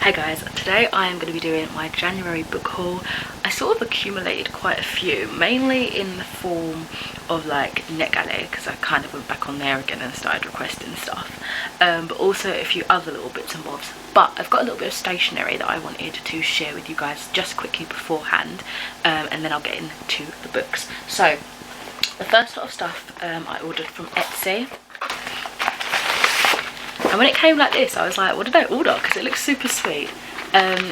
Hey guys, today I am going to be doing my January book haul. I sort of accumulated quite a few, mainly in the form of like Netgalley, because I kind of went back on there again and started requesting stuff, but also a few other little bits and bobs. But I've got a little bit of stationery that I wanted to share with you guys just quickly beforehand, and then I'll get into the books. So the first lot of stuff I ordered from Etsy. And when it came like this, I was like, what did I order? Because it looks super sweet.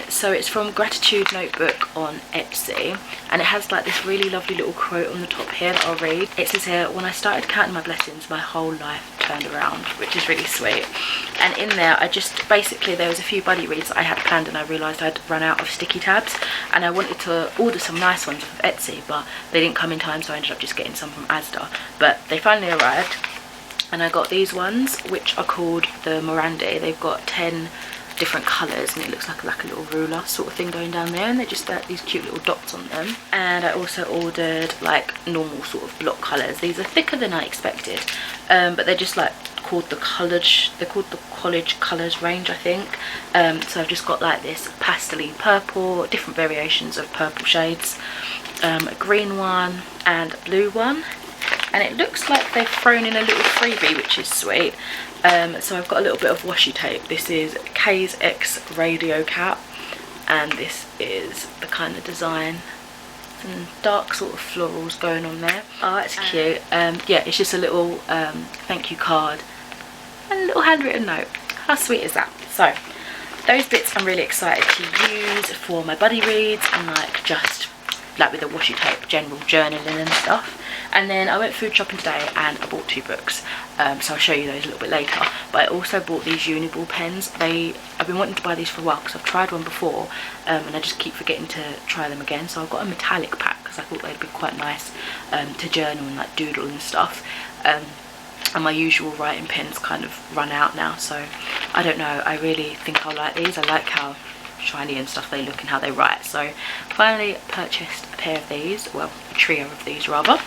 So it's from Gratitude Notebook on Etsy, and it has like this really lovely little quote on the top here that I'll read. It says here, "When I started counting my blessings, my whole life turned around," which is really sweet. And in there, there was a few buddy reads that I had planned, and I realised I'd run out of sticky tabs, and I wanted to order some nice ones from Etsy, but they didn't come in time, so I ended up just getting some from Asda. But they finally arrived. And I got these ones, which are called the Morandi. They've got 10 different colours, and it looks like a little ruler sort of thing going down there, and they're just these cute little dots on them. And I also ordered like normal sort of block colours. These are thicker than I expected, but they're just like called the college colours range, I think. So I've just got like this pastel-y purple, different variations of purple shades, a green one and a blue one. And it looks like they've thrown in a little freebie, which is sweet. So I've got a little bit of washi tape. This is K's X Radio Cap, and this is the kind of design. Some dark sort of florals going on there. Oh, that's cute. Yeah, it's just a little thank you card and a little handwritten note. How sweet is that? So those bits I'm really excited to use for my buddy reads, and like just like with the washi tape, general journaling and stuff. And then I went food shopping today and I bought 2 books, so I'll show you those a little bit later. But I also bought these Uniball pens. I've been wanting to buy these for a while because I've tried one before, and I just keep forgetting to try them again. So I've got a metallic pack because I thought they'd be quite nice to journal and like doodle and stuff. And my usual writing pens kind of run out now, so I don't know, I really think I'll like these. I like how shiny and stuff they look and how they write. So finally purchased a pair of these, well, a trio of these rather.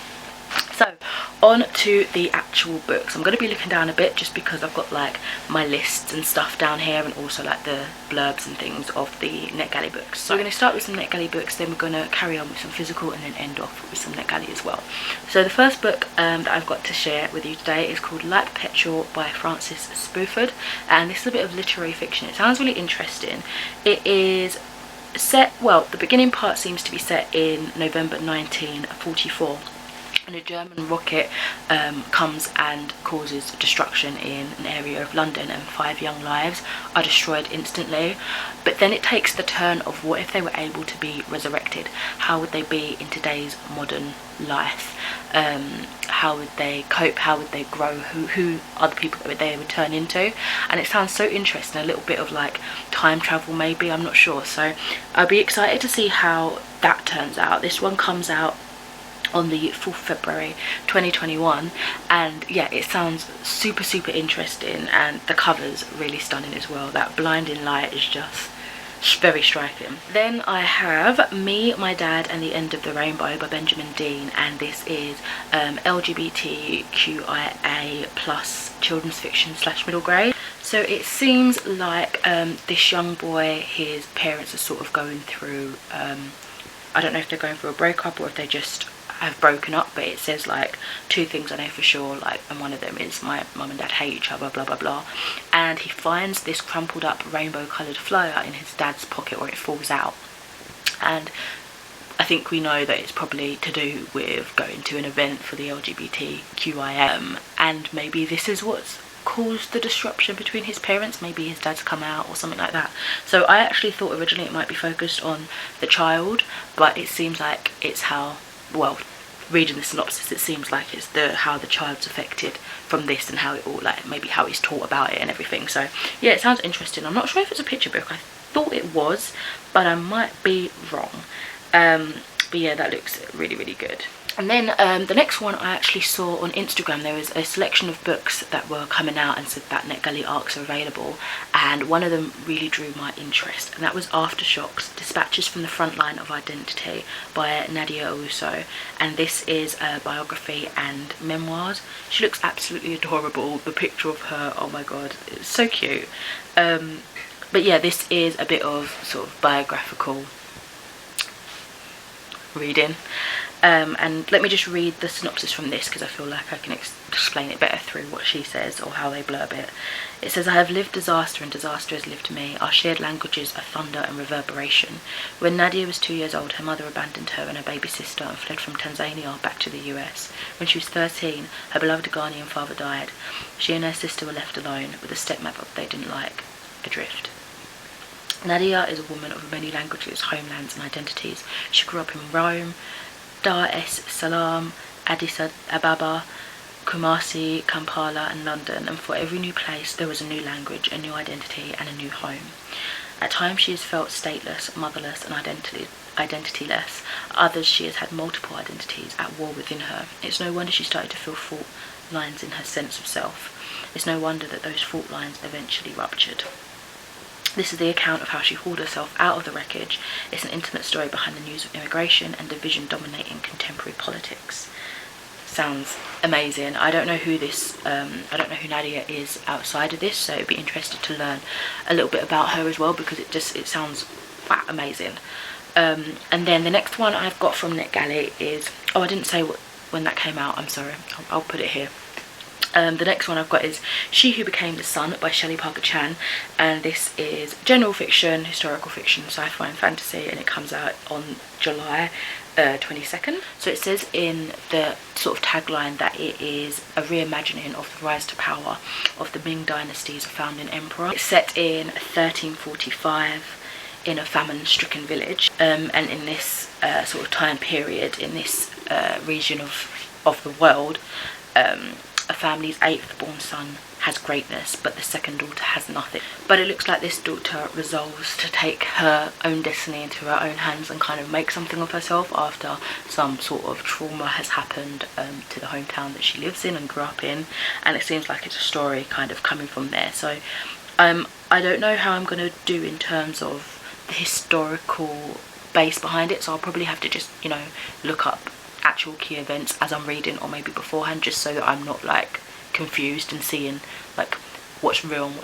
So on to the actual books. I'm going to be looking down a bit just because I've got like my lists and stuff down here, and also like the blurbs and things of the Netgalley books. So we're going to start with some Netgalley books, then we're going to carry on with some physical, and then end off with some Netgalley as well. So the first book that I've got to share with you today is called Light Perpetual by Frances Spofford, and this is a bit of literary fiction. It sounds really interesting. It is set, well, the beginning part seems to be set in November 1944. And a German rocket comes and causes destruction in an area of London, and 5 young lives are destroyed instantly. But then it takes the turn of, what if they were able to be resurrected? How would they be in today's modern life? How would they cope? How would they grow? Who are the people that they would turn into? And it sounds so interesting, a little bit of like time travel maybe, I'm not sure. So I'll be excited to see how that turns out. This one comes out on the 4th February 2021, and yeah, it sounds super interesting, and the cover's really stunning as well. That blinding light is just very striking. Then I have Me, My Dad and the End of the Rainbow by Benjamin Dean, and this is LGBTQIA plus children's fiction / middle grade. So it seems like this young boy, his parents are sort of going through, I don't know if they're going through a breakup or if they just have broken up, but it says like 2 things I know for sure, like, and one of them is my mum and dad hate each other, blah blah blah. And he finds this crumpled up rainbow coloured flyer in his dad's pocket, or it falls out, and I think we know that it's probably to do with going to an event for the LGBTQIA, and maybe this is what's caused the disruption between his parents. Maybe his dad's come out or something like that. So I actually thought originally it might be focused on the child, but it seems like it's how, well, reading the synopsis, it seems like it's how the child's affected from this, and how it all, like, maybe how he's taught about it and everything. So yeah, it sounds interesting. I'm not sure if it's a picture book. I thought it was, but I might be wrong. But yeah, that looks really good. And then the next one I actually saw on Instagram. There was a selection of books that were coming out and said that Netgalley ARCs are available, and one of them really drew my interest, and that was Aftershocks, Dispatches from the Front Line of Identity by Nadia Owusu. And this is a biography and memoirs. She looks absolutely adorable. The picture of her, oh my god, it's so cute. But yeah, this is a bit of sort of biographical reading. And let me just read the synopsis from this, because I feel like I can explain it better through what she says or how they blurb it. It says, I have lived disaster and disaster has lived me. Our shared languages are thunder and reverberation. When Nadia was 2 years old, her mother abandoned her and her baby sister and fled from Tanzania back to the US. When she was 13, her beloved Ghanaian father died. She and her sister were left alone with a stepmother they didn't like, adrift. Nadia is a woman of many languages, homelands and identities. She grew up in Rome, Dar es Salaam, Addis Ababa, Kumasi, Kampala and London, and for every new place there was a new language, a new identity and a new home. At times she has felt stateless, motherless and identityless. Others she has had multiple identities at war within her. It's no wonder she started to feel fault lines in her sense of self. It's no wonder that those fault lines eventually ruptured. This is the account of how she hauled herself out of the wreckage. It's an intimate story behind the news of immigration and division dominating contemporary politics. Sounds amazing. I don't know who Nadia is outside of this, so it'd be interesting to learn a little bit about her as well, because it sounds amazing. And then the next one I've got from Netgalley is, oh, I didn't say when that came out, I'm sorry, I'll put it here. The next one I've got is She Who Became the Sun by Shelley Parker Chan, and this is general fiction, historical fiction, sci-fi and fantasy, and it comes out on July 22nd. So it says in the sort of tagline that it is a reimagining of the rise to power of the Ming Dynasty's founding emperor. It's set in 1345 in a famine-stricken village, and in this sort of time period in this region of the world, a family's 8th born son has greatness, but the second daughter has nothing. But it looks like this daughter resolves to take her own destiny into her own hands and kind of make something of herself after some sort of trauma has happened to the hometown that she lives in and grew up in, and it seems like it's a story kind of coming from there. So I don't know how I'm going to do in terms of the historical base behind it, so I'll probably have to just, you know, look up actual key events as I'm reading, or maybe beforehand, just so that I'm not like confused and seeing like what's real and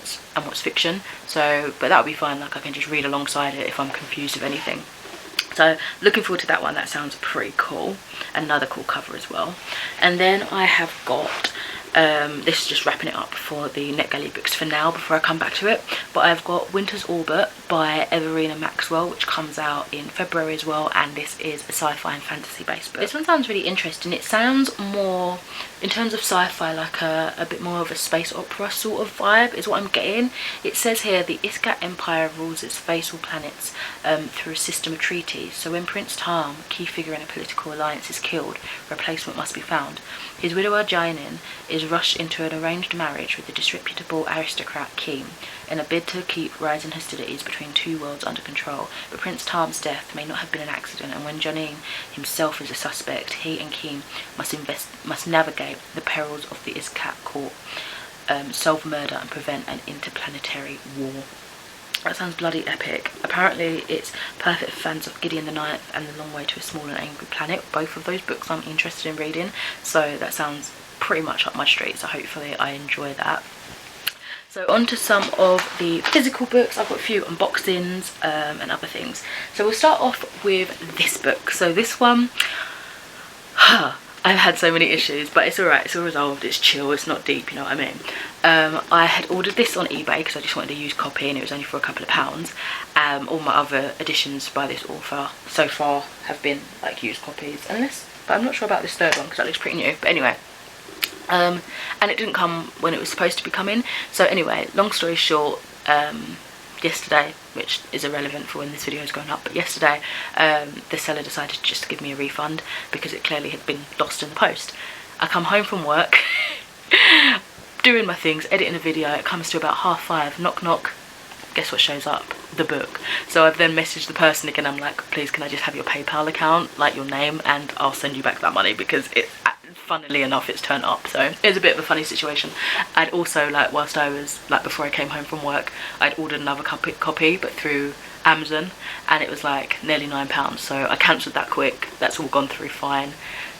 what's fiction. So but that'll be fine, like I can just read alongside it if I'm confused of anything. So looking forward to that one. That sounds pretty cool. Another cool cover as well. And then I have got this is just wrapping it up for the Netgalley books for now before I come back to it, but I've got Winter's Orbit by Everina Maxwell, which comes out in February as well, and this is a sci-fi and fantasy based book. This one sounds really interesting. It sounds more, in terms of sci-fi, like a bit more of a space opera sort of vibe is what I'm getting. It says here the Iskat Empire rules its vassal planets through a system of treaties, so when Prince Tarm, key figure in a political alliance, is killed, a replacement must be found. His widower Jainin is rushed into an arranged marriage with the disreputable aristocrat Keem in a bid to keep rising hostilities between two worlds under control. But Prince Tarm's death may not have been an accident, and when Jainin himself is a suspect, he and Keem must navigate the perils of the Iskat court, solve murder and prevent an interplanetary war. That sounds bloody epic. Apparently it's perfect for fans of Gideon the Ninth and The Long Way to a Small and Angry Planet. Both of those books I'm interested in reading, so that sounds pretty much up my street, so hopefully I enjoy that. So on to some of the physical books. I've got a few unboxings and other things. So we'll start off with this book. So this one, I've had so many issues, but it's alright, it's all resolved, it's chill, it's not deep, you know what I mean. I had ordered this on eBay because I just wanted a used copy, and it was only for a couple of pounds. All my other editions by this author so far have been like used copies, but I'm not sure about this third one because that looks pretty new. But anyway, and it didn't come when it was supposed to be coming. So anyway, long story short, yesterday, which is irrelevant for when this video is going up, but yesterday the seller decided just to give me a refund because it clearly had been lost in the post. I come home from work doing my things, editing a video. It comes to about 5:30, knock knock, guess what shows up? The book. So I've then messaged the person again. I'm like, please can I just have your PayPal account, like your name, and I'll send you back that money, because it, funnily enough, it's turned up. So it's a bit of a funny situation. I'd also, like, whilst I was, like, before I came home from work, I'd ordered another copy but through Amazon, and it was like nearly £9, so I cancelled that quick. That's all gone through fine.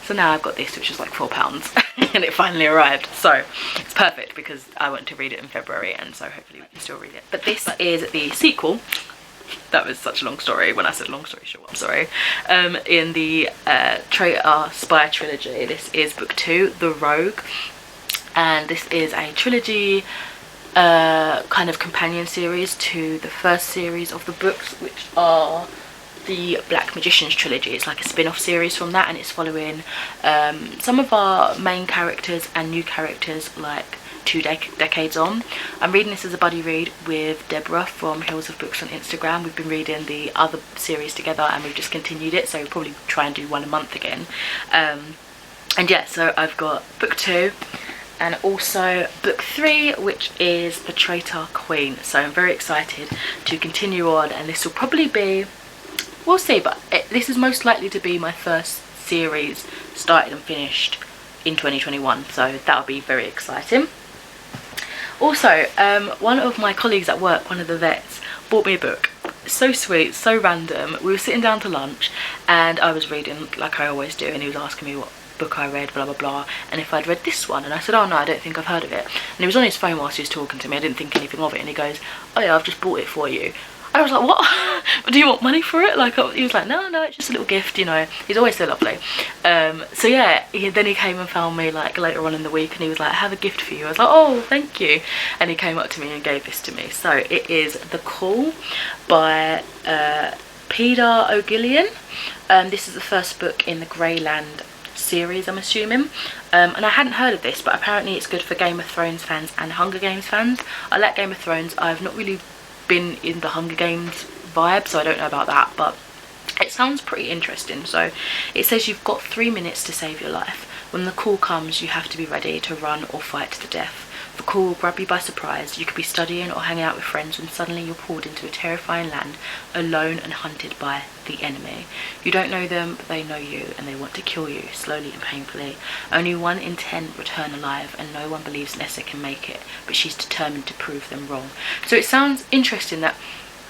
So now I've got this, which is like £4 and it finally arrived. So it's perfect because I want to read it in February, and so hopefully we can still read it. But this is the sequel. That was such a long story when I said long story short, I'm sorry. In the Traitor Spy trilogy, this is book 2, The Rogue. And this is a trilogy kind of companion series to the first series of the books, which are the Black Magicians trilogy. It's like a spin-off series from that, and it's following some of our main characters and new characters like 2 decades on. I'm reading this as a buddy read with Deborah from Hills of Books on Instagram. We've been reading the other series together and we've just continued it, so we'll probably try and do one a month again. And yeah, so I've got book 2 and also book 3, which is The Traitor Queen. So I'm very excited to continue on, and this will probably be, we'll see, but this is most likely to be my first series started and finished in 2021, so that'll be very exciting. Also, one of my colleagues at work, one of the vets, bought me a book. So sweet, so random. We were sitting down to lunch and I was reading like I always do, and he was asking me what book I read, blah blah blah, and if I'd read this one, and I said, oh no, I don't think I've heard of it. And he was on his phone whilst he was talking to me. I didn't think anything of it, and he goes, oh yeah, I've just bought it for you. And I was like, what? Do you want money for it? Like, he was like, no, it's just a little gift, you know. He's always so lovely. So yeah, then he came and found me like later on in the week, and he was like, I have a gift for you. I was like, oh, thank you. And he came up to me and gave this to me. So it is The Call by Peter O'Gillian. This is the first book in the Greyland series, I'm assuming. And I hadn't heard of this, but apparently it's good for Game of Thrones fans and Hunger Games fans. I like Game of Thrones. I've not really been in the Hunger Games vibe, so I don't know about that, but it sounds pretty interesting. So it says you've got 3 minutes to save your life. When the call comes, you have to be ready to run or fight to the death. The call will grab you by surprise. You could be studying or hanging out with friends when suddenly you're pulled into a terrifying land, alone and hunted by the enemy. You don't know them, but they know you, and they want to kill you, slowly and painfully. Only 1 in 10 return alive, and no one believes Nessa can make it, but she's determined to prove them wrong. So it sounds interesting that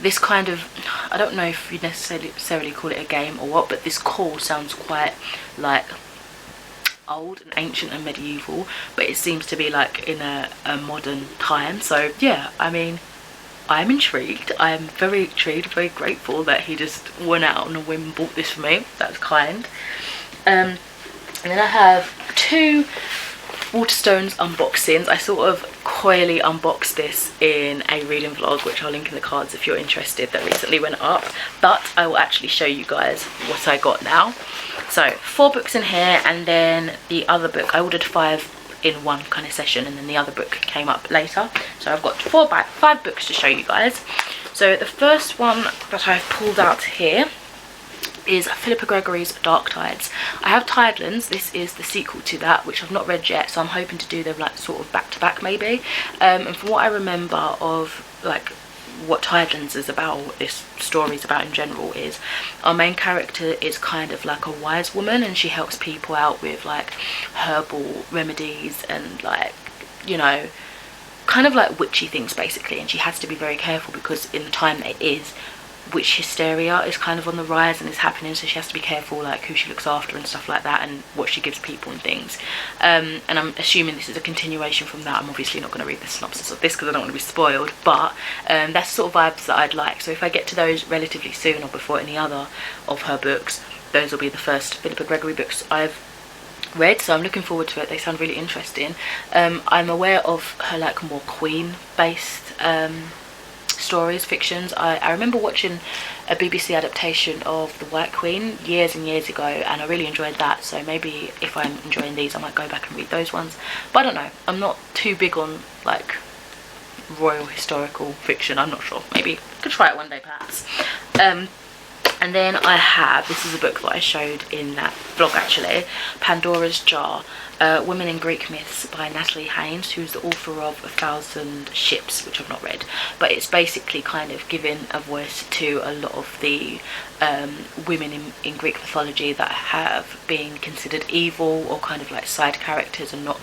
this kind of, I don't know if you'd necessarily call it a game or what, but this call sounds quite like old and ancient and medieval, but it seems to be like in a modern time. So yeah, I mean, I'm intrigued. I'm very intrigued, very grateful that he just went out on a whim and bought this for me. That's kind. And then I have 2 Waterstones unboxings. I sort of coyly unboxed this in a reading vlog, which I'll link in the cards if you're interested, that recently went up, but I will actually show you guys what I got now. So 4 books in here, and then the other book I ordered 5 in one kind of session, and then the other book came up later. So I've got 5 books to show you guys. So the first one that I've pulled out here is Philippa Gregory's Dark Tides. I have Tidelands. This is the sequel to that, which I've not read yet, so I'm hoping to do them like sort of back to back maybe. And from what I remember of like what Tidelands is about, what this story is about in general, is our main character is kind of like a wise woman, and she helps people out with like herbal remedies and like, you know, kind of like witchy things basically, and she has to be very careful because in the time that it is, witch hysteria is kind of on the rise and is happening, so she has to be careful like who she looks after and stuff like that, and what she gives people and things. And I'm assuming this is a continuation from that. I'm obviously not going to read the synopsis of this because I don't want to be spoiled, but that's the sort of vibes that I'd like. So if I get to those relatively soon or before any other of her books, those will be the first Philippa Gregory books I've read, so I'm looking forward to it. They sound really interesting. I'm aware of her like more queen based stories, fictions. I remember watching a BBC adaptation of The White Queen years and years ago, and I really enjoyed that, so maybe if I'm enjoying these I might go back and read those ones, but I don't know, I'm not too big on like royal historical fiction. I'm not sure, maybe I could try it one day perhaps. And then I have, this is a book that I showed in that vlog actually, Pandora's Jar, Women in Greek Myths by Natalie Haynes, who's the author of 1,000 Ships, which I've not read, but it's basically kind of giving a voice to a lot of the women in Greek mythology that have been considered evil or kind of like side characters and not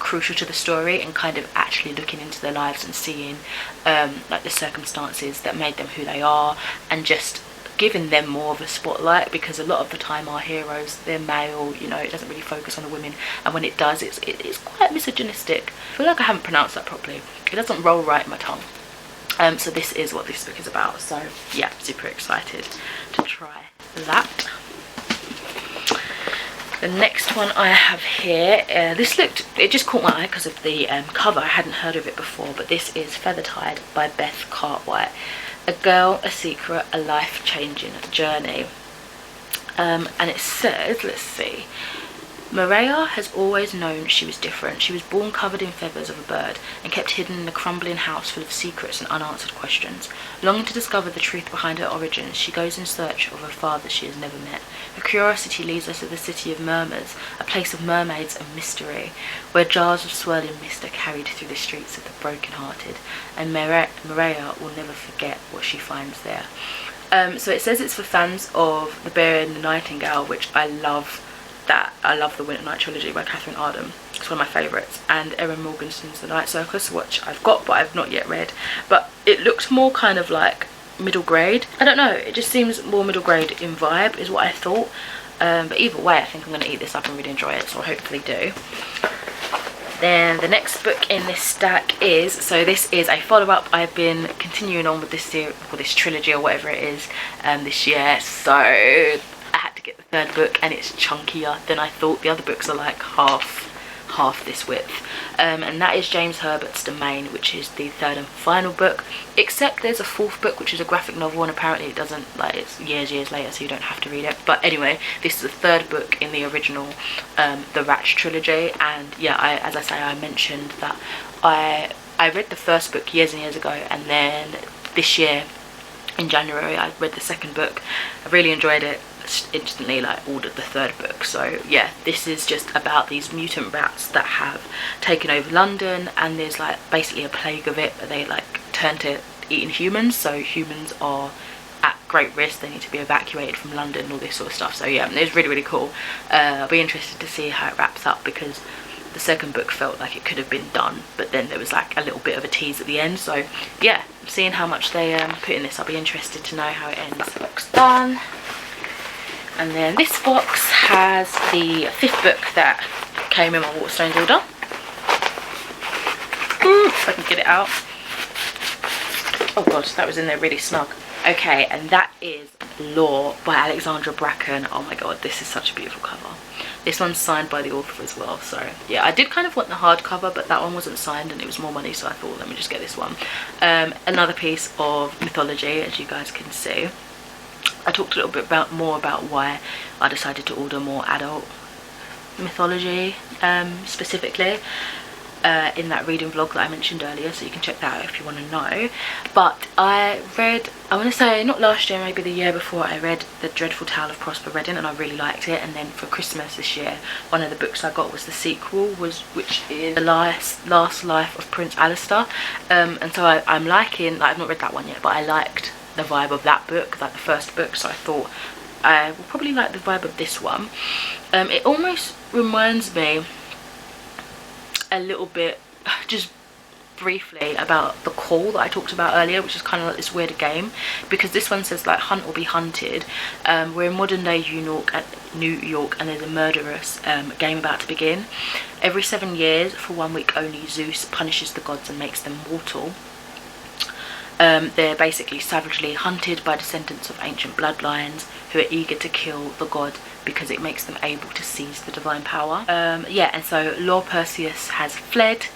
crucial to the story, and kind of actually looking into their lives and seeing like the circumstances that made them who they are, and just giving them more of a spotlight, because a lot of the time our heroes, they're male, you know, it doesn't really focus on the women, and when it does, it's quite misogynistic. I feel like I haven't pronounced that properly. It doesn't roll right in my tongue. So this is what this book is about. So yeah, super excited to try that. The next one I have here, it just caught my eye because of the cover. I hadn't heard of it before, but this is Feathertide by Beth Cartwright. A girl, a secret, a life-changing journey. And it says, let's see, Maria has always known she was different. She was born covered in feathers of a bird and kept hidden in a crumbling house full of secrets and unanswered questions. Longing to discover the truth behind her origins, she goes in search of a father she has never met. Her curiosity leads her to the city of Murmurs, a place of mermaids and mystery, where jars of swirling mist are carried through the streets of the broken-hearted, and Maria will never forget what she finds there. So it says it's for fans of The Bear and the Nightingale, which I love. I love the Winter Night trilogy by Catherine Arden. It's one of my favourites. And Erin Morgenstern's The Night Circus, which I've got but I've not yet read. But it looks more kind of like middle grade. I don't know, it just seems more middle grade in vibe is what I thought. But either way, I think I'm going to eat this up and really enjoy it, so I'll hopefully do. Then the next book in this stack is, so this is a follow-up. I've been continuing on with this series, or this trilogy or whatever it is, this year. So I had to get the third book, and it's chunkier than I thought. The other books are like half this width, and that is James Herbert's Domain, which is the third and final book, except there's a fourth book which is a graphic novel, and apparently it doesn't, like, it's years later, so you don't have to read it. But anyway, this is the third book in the original the Ratch trilogy. And yeah, as I say, I mentioned that I read the first book years and years ago, and then this year in January I read the second book. I really enjoyed it, instantly like ordered the third book. So yeah, this is just about these mutant rats that have taken over London, and there's like basically a plague of it, but they like turn to eating humans, so humans are at great risk, they need to be evacuated from London, all this sort of stuff. So yeah, it's really cool. I'll be interested to see how it wraps up, because the second book felt like it could have been done, but then there was like a little bit of a tease at the end. So yeah, seeing how much they put in this, I'll be interested to know how it ends. Book's done. And then this box has the fifth book that came in my Waterstones order. If I can get it out. Oh god, that was in there really snug. Okay, and that is Law by Alexandra Bracken. Oh my god, this is such a beautiful cover. This one's signed by the author as well. So yeah, I did kind of want the hardcover, but that one wasn't signed and it was more money, so I thought, let me just get this one. Another piece of mythology, as you guys can see. I talked a little bit more about why I decided to order more adult mythology, specifically in that reading vlog that I mentioned earlier, so you can check that out if you want to know. But I read, I want to say not last year, maybe the year before, I read The Dreadful Tale of Prosper Redding, and I really liked it. And then for Christmas this year, one of the books I got was the sequel, which is The Last Life of Prince Alistair. And so I'm liking, like, I've not read that one yet, but I liked the vibe of that book, like the first book, so I thought I will probably like the vibe of this one. It almost reminds me a little bit, just briefly, about The Call that I talked about earlier, which is kind of like this weird game, because this one says like hunt or be hunted. We're in modern day New York, and there's a murderous game about to begin. Every 7 years, for 1 week only, Zeus punishes the gods and makes them mortal. They're basically savagely hunted by descendants of ancient bloodlines who are eager to kill the god because it makes them able to seize the divine power. Yeah, and so Law Perseus has fled.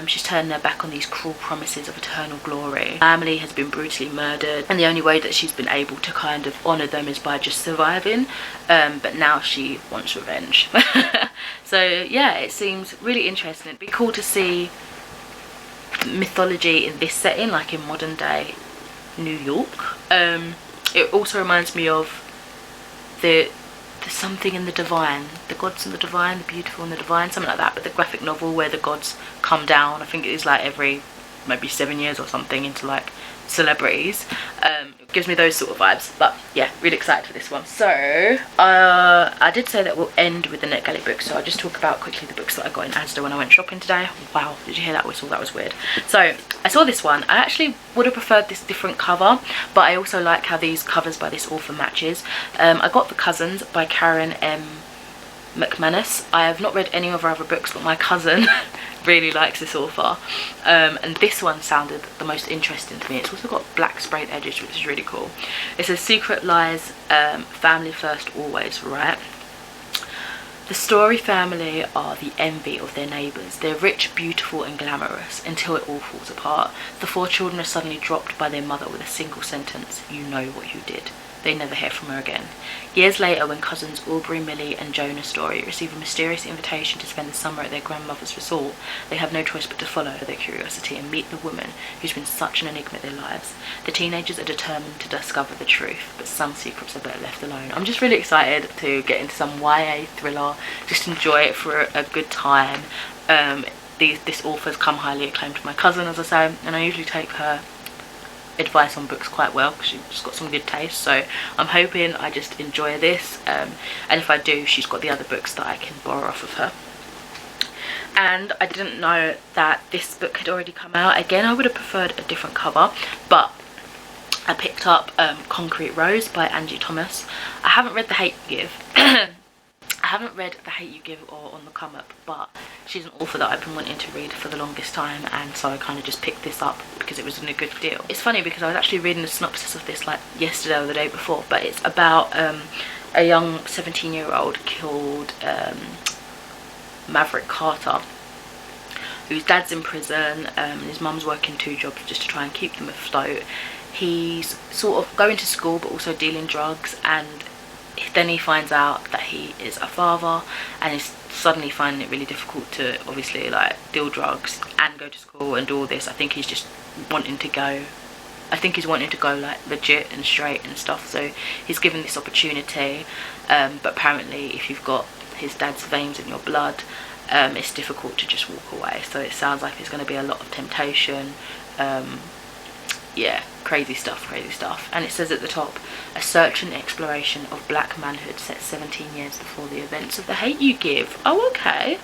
She's turned her back on these cruel promises of eternal glory. Family has been brutally murdered, and the only way that she's been able to kind of honour them is by just surviving. But now she wants revenge. So yeah, it seems really interesting. It'd be cool to see mythology in this setting, like in modern day New York. It also reminds me of the something in the divine, the gods and the divine, the beautiful and the divine, something like that, but the graphic novel where the gods come down, I think it is like every maybe 7 years or something, into like celebrities. It gives me those sort of vibes. But yeah, really excited for this one. So I did say that we'll end with the Netgalley books, so I'll just talk about quickly the books that I got in Asda when I went shopping today. Wow, did you hear that whistle? That was weird. So I saw this one. I actually would have preferred this different cover, but I also like how these covers by this author matches. I got The Cousins by Karen M. McManus. I have not read any of her other books, but my cousin really likes this author, and this one sounded the most interesting to me. It's also got black sprayed edges, which is really cool. It says secret lies, family first always, right? The Story family are the envy of their neighbours. They're rich, beautiful and glamorous until it all falls apart. The 4 children are suddenly dropped by their mother with a single sentence: "You know what you did." They never hear from her again. Years later, when cousins Aubrey, Millie and Jonah Story receive a mysterious invitation to spend the summer at their grandmother's resort, they have no choice but to follow their curiosity and meet the woman who's been such an enigma in their lives. The teenagers are determined to discover the truth, but some secrets are better left alone. I'm just really excited to get into some YA thriller, just enjoy it for a good time. This author's come highly acclaimed to my cousin, as I say, and I usually take her advice on books quite well because she's got some good taste, so I'm hoping I just enjoy this, and if I do, she's got the other books that I can borrow off of her. And I didn't know that this book had already come out. Again, I would have preferred a different cover, but I picked up Concrete Rose by Angie Thomas. I haven't read The Hate You Give. I haven't read The Hate You Give or On the Come Up, but she's an author that I've been wanting to read for the longest time, and so I kind of just picked this up because it was in a good deal. It's funny because I was actually reading the synopsis of this like yesterday or the day before, but it's about a young 17-year-old called Maverick Carter, whose dad's in prison, and his mum's working 2 jobs just to try and keep them afloat. He's sort of going to school but also dealing drugs, and then he finds out that he is a father, and he's suddenly finding it really difficult to obviously like deal drugs and go to school and do all this. I think he's just wanting to go, like legit and straight and stuff, so he's given this opportunity, but apparently if you've got his dad's veins in your blood, it's difficult to just walk away. So it sounds like there's going to be a lot of temptation. Yeah, crazy stuff. And it says at the top, a search and exploration of black manhood set 17 years before the events of The Hate You Give. Oh, okay,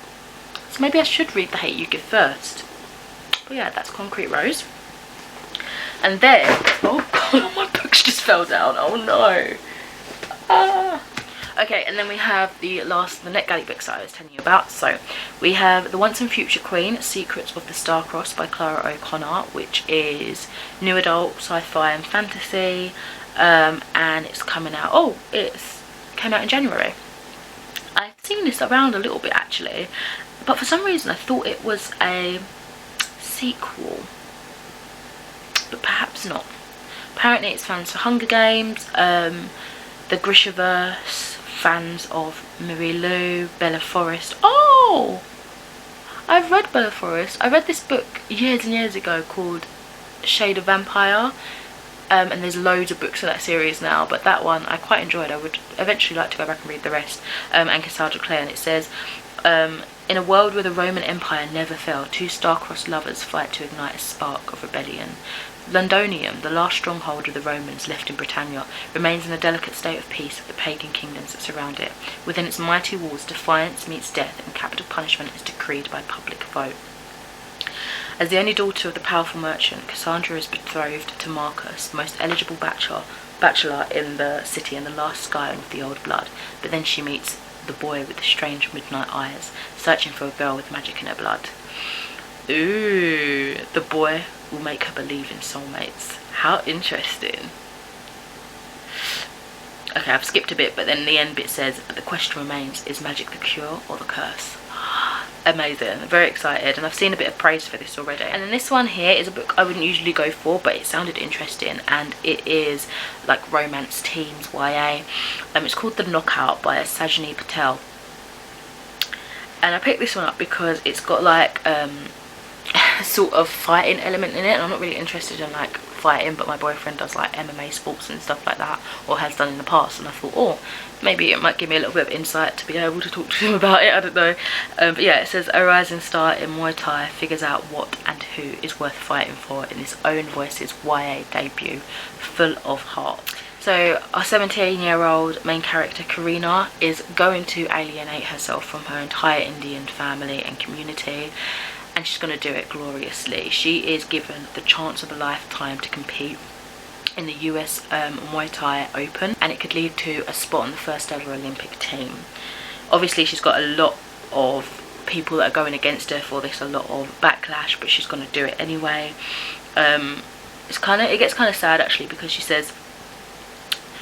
so maybe I should read The Hate You Give first. But yeah, that's Concrete Rose. And then, oh god, all my books just fell down. Oh no. Okay, and then we have the Netgalley books that I was telling you about. So we have The Once and Future Queen, Secrets of the Star-Crossed by Clara O'Connor, which is new adult sci-fi and fantasy, and it's coming out, came out in January. I've seen this around a little bit actually, but for some reason I thought it was a sequel, but perhaps not. Apparently it's fans for Hunger Games, the Grishaverse, fans of Marie Lou, Bella Forrest. Oh, I've read Bella Forrest. I read this book years and years ago called Shade of Vampire, and there's loads of books in that series now, but that one I quite enjoyed. I would eventually like to go back and read the rest. And Cassandra Clare, and it says, in a world where the Roman Empire never fell, 2 star-crossed lovers fight to ignite a spark of rebellion. Londonium, the last stronghold of the Romans left in Britannia, remains in a delicate state of peace with the pagan kingdoms that surround it. Within its mighty walls, defiance meets death and capital punishment is decreed by public vote. As the only daughter of the powerful merchant, Cassandra is betrothed to Marcus, the most eligible bachelor in the city and the last scion of the old blood, but then she meets the boy with the strange midnight eyes, searching for a girl with magic in her blood. Ooh, the boy will make her believe in soulmates. How interesting. Okay, I've skipped a bit, but then the end bit says, but the question remains, is magic the cure or the curse? Amazing, very excited, and I've seen a bit of praise for this already. And then this one here is a book I wouldn't usually go for, but it sounded interesting, and it is like romance, teens, YA. It's called The Knockout by Sajani Patel. And I picked this one up because it's got like sort of fighting element in it, and I'm not really interested in like fighting, but my boyfriend does like MMA sports and stuff like that, or has done in the past, and I thought, oh, maybe it might give me a little bit of insight to be able to talk to him about it. I don't know. But yeah, it says a rising star in Muay Thai figures out what and who is worth fighting for in his own voice's YA debut, full of heart. So our 17-year-old main character Karina is going to alienate herself from her entire Indian family and community, and she's going to do it gloriously. She is given the chance of a lifetime to compete in the US Muay Thai Open, and it could lead to a spot on the first ever Olympic team. Obviously she's got a lot of people that are going against her for this, a lot of backlash, but she's going to do it anyway. It gets kind of sad actually, because she says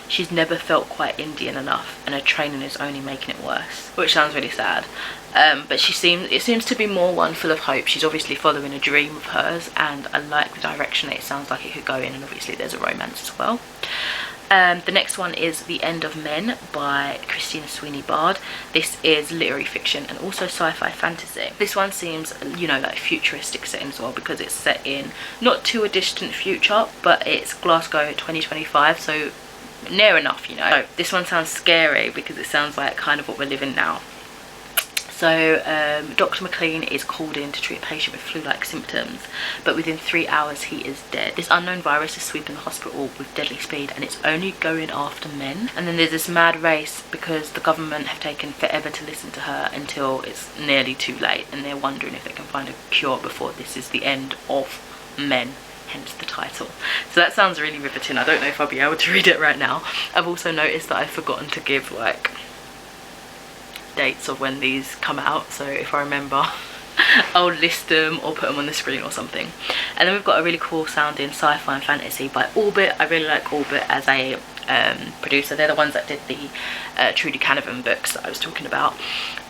she's never felt quite Indian enough and her training is only making it worse, which sounds really sad. But it seems to be more one full of hope. She's obviously following a dream of hers, and I like the direction that it sounds like it could go in, and obviously there's a romance as well. The next one is The End of Men by Christina Sweeney Bard. This is literary fiction and also sci-fi fantasy. This one seems, you know, like futuristic setting as well, because it's set in not too a distant future, but it's Glasgow 2025, so near enough, you know. This one sounds scary because it sounds like kind of what we're living now. So Dr. McLean is called in to treat a patient with flu-like symptoms, but within 3 hours he is dead. This unknown virus is sweeping the hospital with deadly speed, and it's only going after men. And then there's this mad race because the government have taken forever to listen to her until it's nearly too late, and they're wondering if they can find a cure before this is the end of men. Hence the title. So that sounds really riveting. I don't know if I'll be able to read it right now. I've also noticed that I've forgotten to give like dates of when these come out, so if I remember I'll list them or put them on the screen or something. And then we've got a really cool sounding sci-fi and fantasy by Orbit. I really like Orbit as a producer. They're the ones that did the Trudy Canavan books that I was talking about.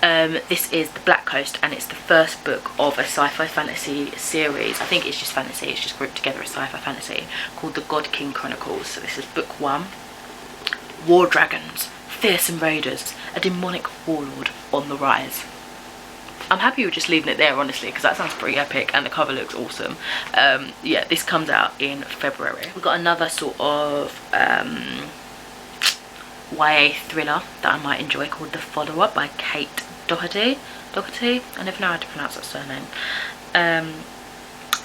This is The Black Coast, and it's the first book of a sci-fi fantasy series. I think it's just fantasy, it's just grouped together as sci-fi fantasy, called The God King Chronicles. So this is book 1. War dragons, fearsome raiders, a demonic warlord on the rise. I'm happy with just leaving it there, honestly, because that sounds pretty epic and the cover looks awesome. Yeah, this comes out in February. We've got another sort of YA thriller that I might enjoy called The Follower by Kate Doherty. I never know how to pronounce that surname.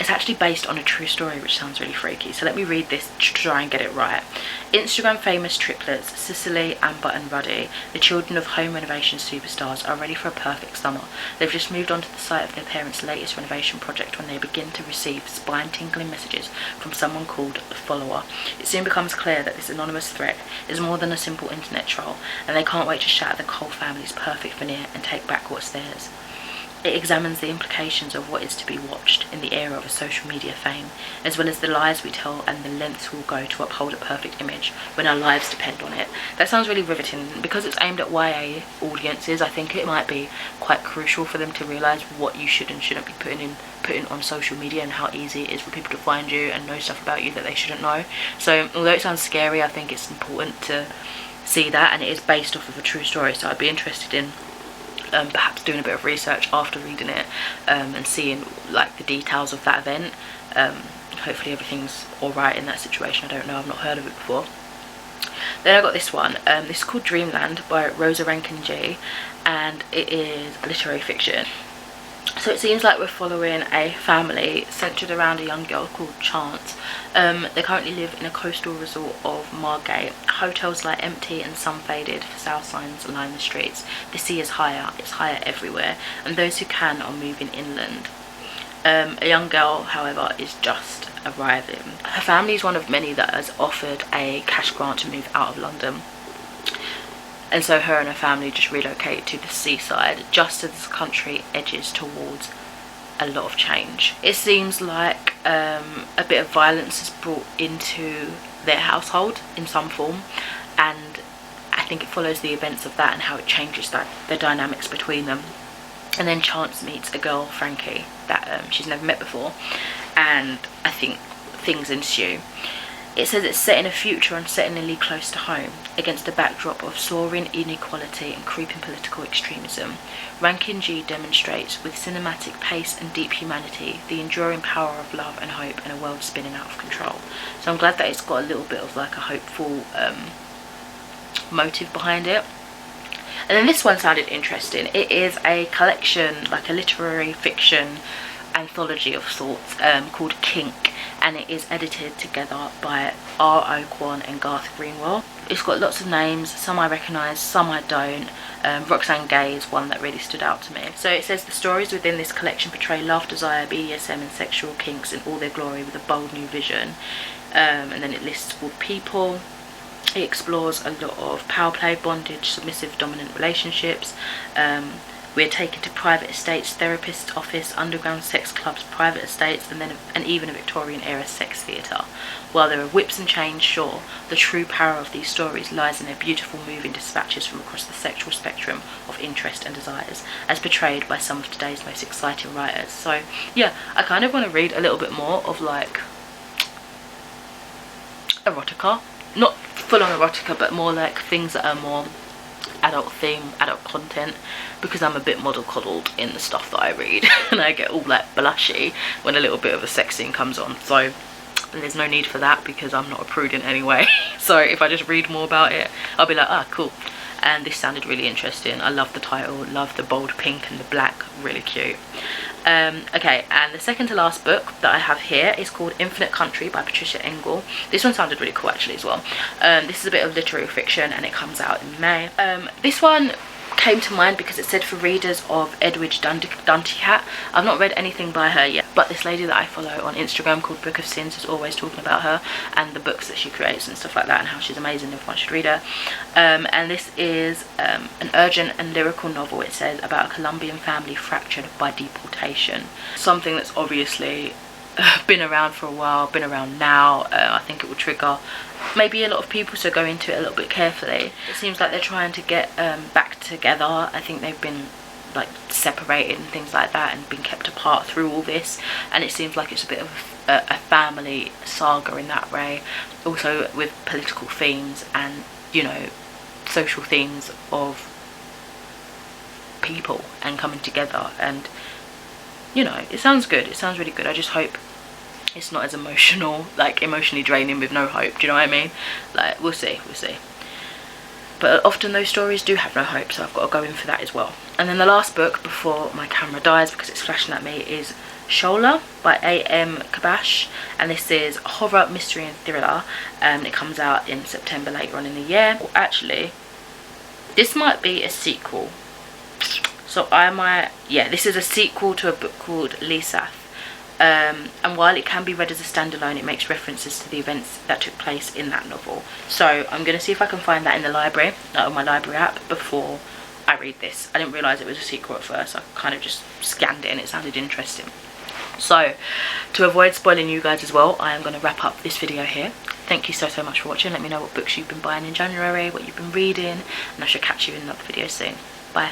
It's actually based on a true story, which sounds really freaky. So let me read this to try and get it right. Instagram famous triplets Cicely, Amber and Ruddy, the children of home renovation superstars, are ready for a perfect summer. They've just moved onto the site of their parents' latest renovation project when they begin to receive spine-tingling messages from someone called The Follower. It soon becomes clear that this anonymous threat is more than a simple internet troll, and they can't wait to shatter the Cole family's perfect veneer and take back what's theirs. It examines the implications of what is to be watched in the era of a social media fame, as well as the lies we tell and the lengths we'll go to uphold a perfect image when our lives depend on it. That sounds really riveting. Because it's aimed at YA audiences, I think it might be quite crucial for them to realise what you should and shouldn't be putting on social media, and how easy it is for people to find you and know stuff about you that they shouldn't know. So although it sounds scary, I think it's important to see that, and it is based off of a true story, so I'd be interested in perhaps doing a bit of research after reading it, and seeing like the details of that event. Hopefully everything's alright in that situation. I don't know, I've not heard of it before. Then I got this one. This is called Dreamland by Rosa Rankin G, and it is literary fiction. So it seems like we're following a family centred around a young girl called Chance. They currently live in a coastal resort of Margate. Hotels lie empty and some faded, for sale signs line the streets. The sea is higher, it's higher everywhere, and those who can are moving inland. A young girl, however, is just arriving. Her family is one of many that has offered a cash grant to move out of London. And so her and her family just relocate to the seaside just as the country edges towards a lot of change. It seems like a bit of violence is brought into their household in some form, and I think it follows the events of that and how it changes the dynamics between them. And then Chance meets a girl, Frankie, that she's never met before, and I think things ensue. It says it's set in a future unsettlingly close to home, against a backdrop of soaring inequality and creeping political extremism. Rankin G demonstrates with cinematic pace and deep humanity the enduring power of love and hope in a world spinning out of control. So I'm glad that it's got a little bit of like a hopeful motive behind it. And then this one sounded interesting. It is a collection, like a literary fiction anthology of sorts, called Kink, and it is edited together by R.O. Kwon and Garth Greenwell. It's got lots of names, some I recognise, some I don't. Roxane Gay is one that really stood out to me. So it says the stories within this collection portray love, desire, BDSM and sexual kinks in all their glory with a bold new vision. And then it lists all the people. It explores a lot of power play, bondage, submissive, dominant relationships. We're taken to private estates, therapist's office, underground sex clubs, private estates, and even a Victorian era sex theatre. While there are whips and chains, sure, the true power of these stories lies in their beautiful moving dispatches from across the sexual spectrum of interest and desires, as portrayed by some of today's most exciting writers. So yeah, I kind of want to read a little bit more of like erotica. Not full on erotica, but more like things that are more adult theme, adult content, because I'm a bit model coddled in the stuff that I read and I get all like blushy when a little bit of a sex scene comes on. So there's no need for that because I'm not a prude in any way. So if I just read more about it, I'll be like, ah, cool. And this sounded really interesting. I love the title, love the bold pink and the black, really cute. Okay, and the second to last book that I have here is called Infinite Country by Patricia Engel. This one sounded really cool actually as well. This is a bit of literary fiction and it comes out in May. This one came to mind because it said for readers of Edwidge Dunticat. I've not read anything by her yet, but this lady that I follow on Instagram called Book of Sins is always talking about her and the books that she creates and stuff like that, and how she's amazing, everyone should read her. And this is an urgent and lyrical novel, it says, about a Colombian family fractured by deportation. Something that's obviously been around for a while, been around now. I think it will trigger maybe a lot of people, so go into it a little bit carefully. It seems like they're trying to get back together. I think they've been like separated and things like that and been kept apart through all this, and it seems like it's a bit of a family saga in that way, also with political themes and, you know, social themes of people and coming together. And you know, it sounds good, it sounds really good. I just hope it's not as emotional, like emotionally draining with no hope, do you know what I mean? Like, we'll see. But often those stories do have no hope, so I've got to go in for that as well. And then the last book before my camera dies because it's flashing at me is Shola by A.M. Kabash, and this is horror, mystery and thriller. It comes out in September later on in the year. Well, actually, this might be a sequel. So this is a sequel to a book called Lisaf. And while it can be read as a standalone, it makes references to the events that took place in that novel. So I'm going to see if I can find that in the library, like on my library app, before I read this. I didn't realise it was a sequel at first. I kind of just scanned it and it sounded interesting. So to avoid spoiling you guys as well, I am going to wrap up this video here. Thank you so much for watching. Let me know what books you've been buying in January, what you've been reading, and I shall catch you in another video soon. Bye.